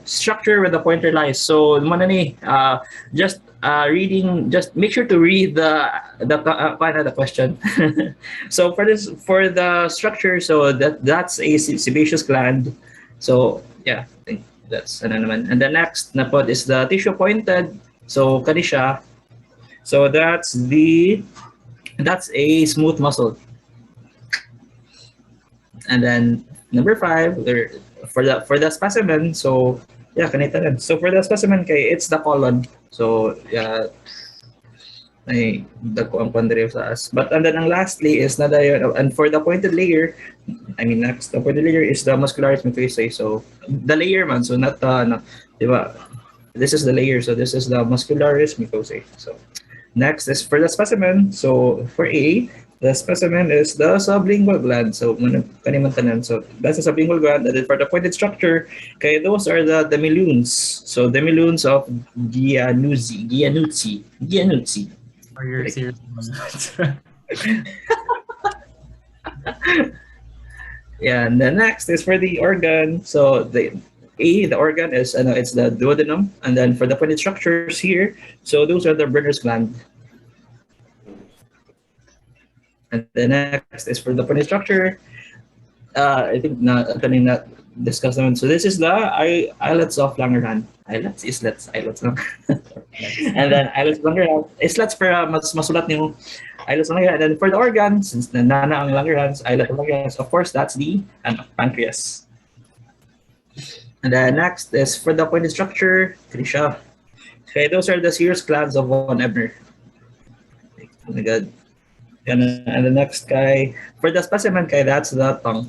structure where the pointer lies. So just reading, just make sure to read the question. So for the structure, so that's a sebaceous gland. So yeah, I think that's ano naman. And the next na pod is the tissue pointed. So kani siya. So that's a smooth muscle. And then number five, for the specimen, so yeah, kanita rin. So for the specimen kay it's the colon. So yeah, ay dagko ang pandiri sa as. But and then ang lastly is na dayon, and for the pointed layer, I mean next, the pointed layer is the muscularis mucosae. So the layer man, so not no, di ba? This is the layer, so this is the muscularis mucosae. So next is for the specimen. So for A, the specimen is the sublingual gland. So kanimantanan. So that's the sublingual gland. And then for the pointed structure, okay, those are the demilunes. So demilunes of Gianuzzi. Or you're Correct. serious? Yeah, and the next is for the organ. So the organ is it's the duodenum, and then for the pointed structures here, so those are the Brenner's gland. And the next is for the pointed structure. I think kanina discuss naman. So this is the islets of Langerhans. Islets lang. And then islets of Langerhans. Islets para masulat niyo. Islets of Langerhans. And then for the organs, since nana ang Langerhans, islet of Langerhans, of course, that's the pancreas. And then next is for the pointed structure, Krisha. Okay, those are the serous glands of von Ebner. Oh my God. And the next guy, for the specimen guy, that's the tongue.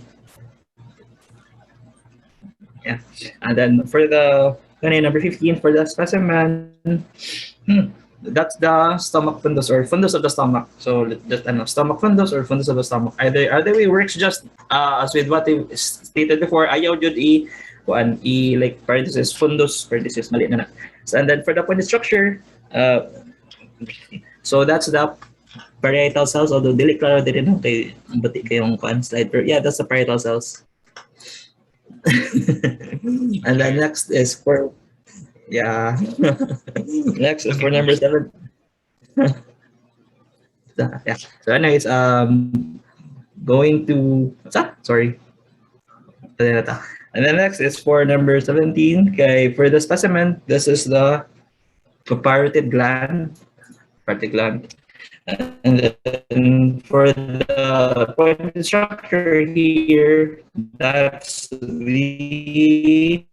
Yeah. And then for the number 15, for the specimen, that's the stomach fundus or fundus of the stomach. So just stomach fundus or fundus of the stomach. Either way works just as with what I stated before. Ayaw jud like parenthesis fundus parenthesis mali na. So, and then for the pointed structure, so that's the parietal cells, although dili klaro din no kay bati kayong slide, pero yeah, that's the parietal cells. And then next is for next is for number 7. Yeah. So anyways, going to what's that? Sorry. And then next is for number 17. Okay, for the specimen, this is the parotid gland. Parotid gland. And then for the pointed structure here, that's the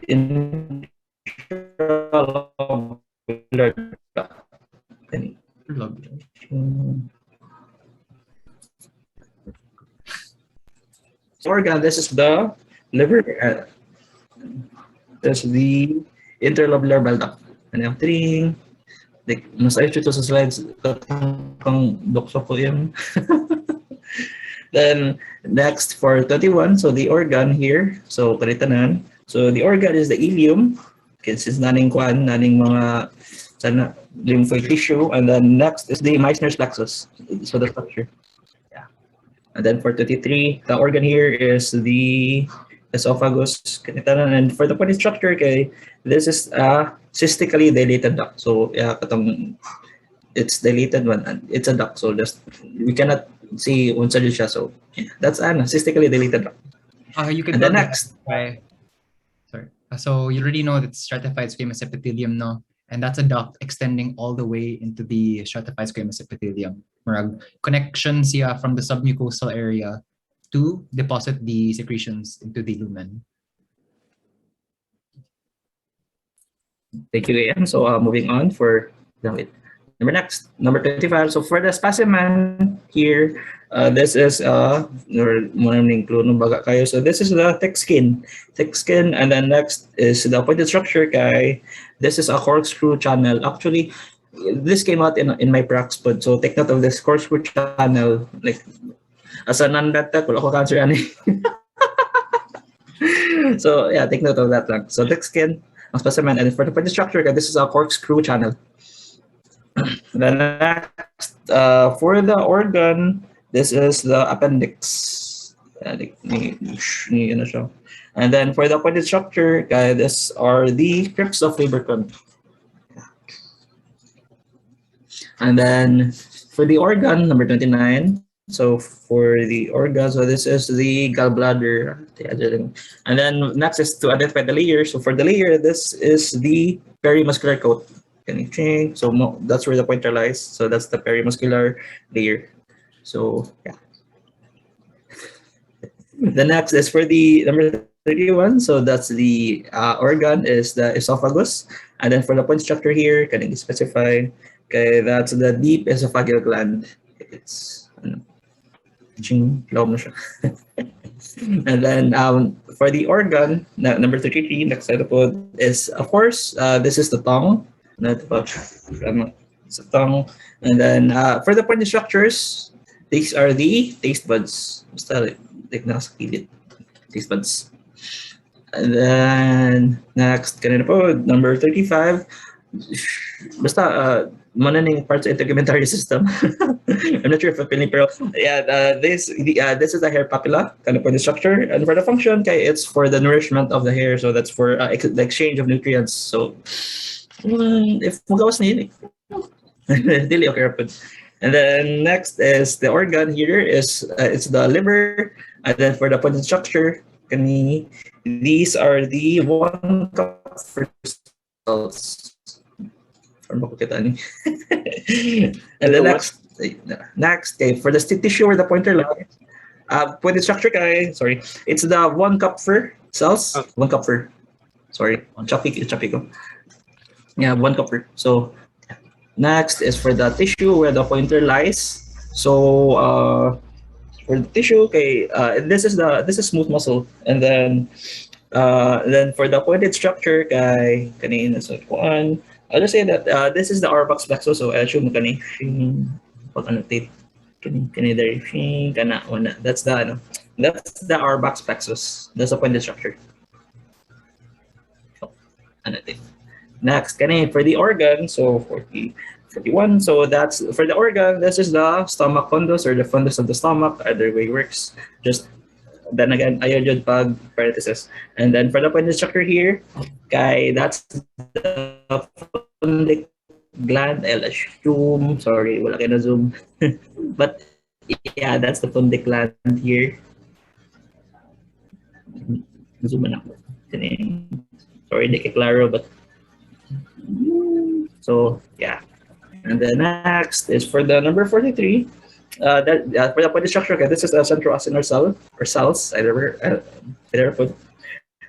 intralobular organ. This is the liver. This is the interlobular bile duct. And everything. Like, mas ayos ito sa slides kang dokso po yun. Then next for 21, so the organ here, so kalitanan. So the organ is the ileum, kasi naning mga sana lymphoid tissue, and then next is the Meissner's plexus, so the structure. Yeah. And then for 23, the organ here is the esophagus, kanitanan. And for the pointed structure, okay, this is cystically dilated duct. So yeah, it's dilated one, and it's a duct. So just we cannot see unsa siya. So yeah, that's cystically dilated duct. You can. And the next. Sorry. So you already know that stratified squamous epithelium, no? And that's a duct extending all the way into the stratified squamous epithelium. Murag connection siya from the submucosal area to deposit the secretions into the lumen. Thank you, Ian. So moving on for number 25. So for the specimen here, this is so this is the thick skin, and then next is the pointed structure kay. This is a corkscrew channel. Actually, this came out in my pracs pod. So take note of this corkscrew channel. Like as a non-vet wala ko cancer ani. So yeah, take note of that lang. So thick skin, specimen, and for the structure, this is a corkscrew channel. The next, for the organ, this is the appendix. Ano siya. And then for the appointed structure, these are the crypts of lubricant. And then for the organ, number 29. So for the organ, so this is the gallbladder. And then next is to identify the layer. So for the layer, this is the perimuscular coat. Can you change? So that's where the pointer lies. So that's the perimuscular layer. So yeah. The next is for the number 31. So that's the organ is the esophagus. And then for the point structure here, can you specify? Okay, that's the deep esophageal gland. It's and then for the organ, number 33, next slide is of course this is the tongue. It's the tongue. And then for the point structures, these are the taste buds. Taste buds. And then next, kanina po, number 35. Basta, mananing parts of integumentary system. I'm not sure if I'm feeling, pero yeah, this is the hair papilla, kind of for the structure, and for the function, okay, it's for the nourishment of the hair, so that's for the exchange of nutrients. So, if magawas na yun, dili okay rapid. And then next is the organ here is it's the liver, and then for the point structure, these are the 1 cup for cells. And the next, okay, for the tissue where the pointer lies, pointed structure, sorry, it's the 1 cup for cells, 1 cup for, sorry, choppy ko. Yeah, 1 cup for. So next is for the tissue where the pointer lies. So for the tissue, okay, this is smooth muscle, and then for the pointed structure, kanina so kuan. I'll just say that this is the Auerbach's plexus. So I assume that's the Auerbach's plexus. That's the pointed structure. Next, for the organ, so 41. So that's for the organ. This is the stomach fundus or the fundus of the stomach. Either way works. Just then again, ayun pag parenthesis. And then for the pointed structure here, that's the fundic gland. I'll assume. Sorry, wala kayo na zoom. But yeah, that's the fundic gland here. Zoom na ako. Sorry, hindi kay klaro, but so yeah. And then next is for the number 43. For the pointed structure, this is the central acinar cell or cells, either put.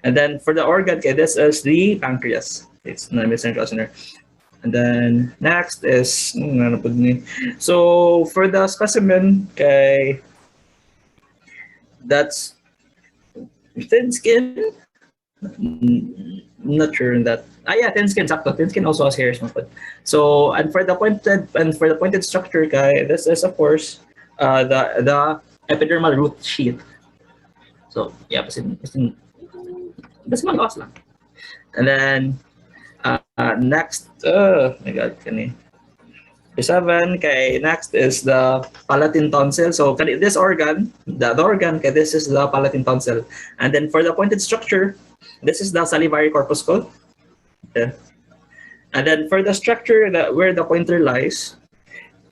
And then for the organ, this is the pancreas. It's not central acinar. And then next is so for the specimen, that's thin skin. Not sure in that. Yeah, thin skin. Thin skin also has hairs. So and for the pointed structure, this is of course the epidermal root sheath. So yeah, that's my loss lang. And then next, my God, seven. Next is the palatine tonsil. So this organ, the organ, this is the palatine tonsil. And then for the pointed structure, this is the salivary corpuscle. Okay. And then for the structure where the pointer lies,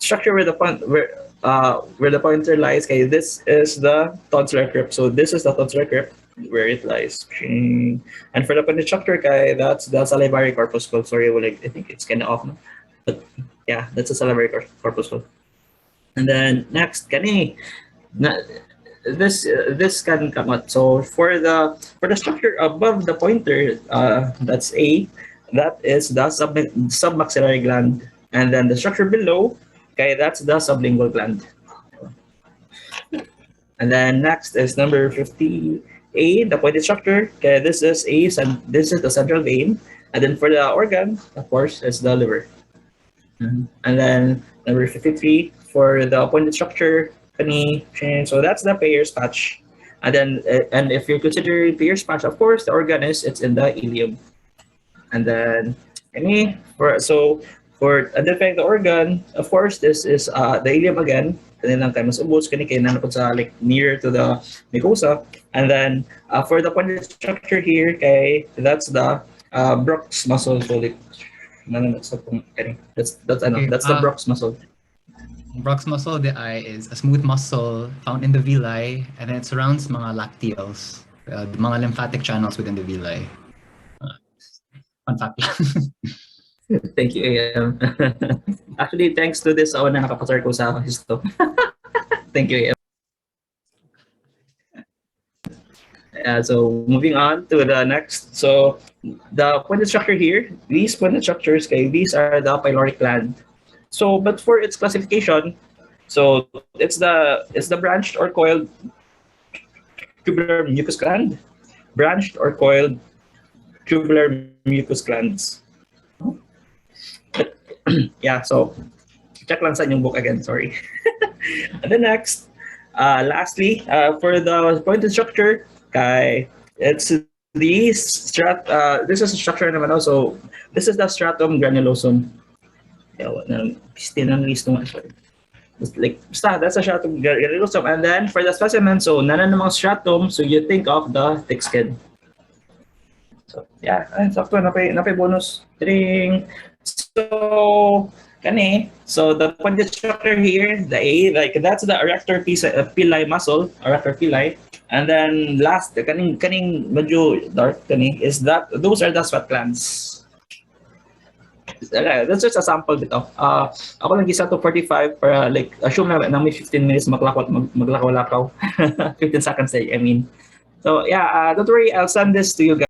where the pointer lies, this is the tonsillar crypt. So this is the tonsillar crypt where it lies. And for the pointed structure, that's the salivary corpuscle. Sorry, I think it's kind of off, but yeah, that's a salivary corpuscle. And then next, this can come out. So for the structure above the pointer, that's A. That is the submaxillary gland, and then the structure below, that's the sublingual gland. And then next is number 50A, the pointed structure. This is the central vein, and then for the organ, of course, it's the liver. And then number 53 for the pointed structure, so that's the Peyer's patch. And then and if you consider Peyer's patch, of course, the organ it's in the ileum. And then for identifying the organ, of course, this is the ileum again. kanilang kay mas ubos, kani kay nanapod sa like near to the mucosa. And then for the pointed structure here, kay that's the Brock's muscle. So like, that's ano, Okay, that's the Brock's muscle. Brock's muscle, the eye, is a smooth muscle found in the villi, and then it surrounds mga lacteals, the mga lymphatic channels within the villi. Fun fact lang. Thank you, AM. Actually, thanks to this, ako na nakapasar ko sa histo. Thank you, AM. So moving on to the next. So the pointed structure here, these pointed structures, okay, these are the pyloric gland. So, but for its classification, so it's the branched or coiled tubular mucus gland, branched or coiled tubular mucus glands. Yeah, so check lang sa inyong book again, sorry. And then next, lastly, for the pointed structure, it's this this is a structure naman also. This is the stratum granulosum. Yeah, sorry. Like, that's a stratum granulosum. And then for the specimen, so none namang stratum, so you think of the thick skin. So yeah, and sakto napay bonus. Ding. So so the pointed structure here, the A, like that's the erector pili muscle, erector pili. And then last, the kaning medyo dark is that those are the sweat glands. That's just a sample bito. Ako lang gisa to 45 para like assume na may 15 minutes maglakaw-lakaw. 15 seconds I mean. So yeah, don't worry, I'll send this to you guys.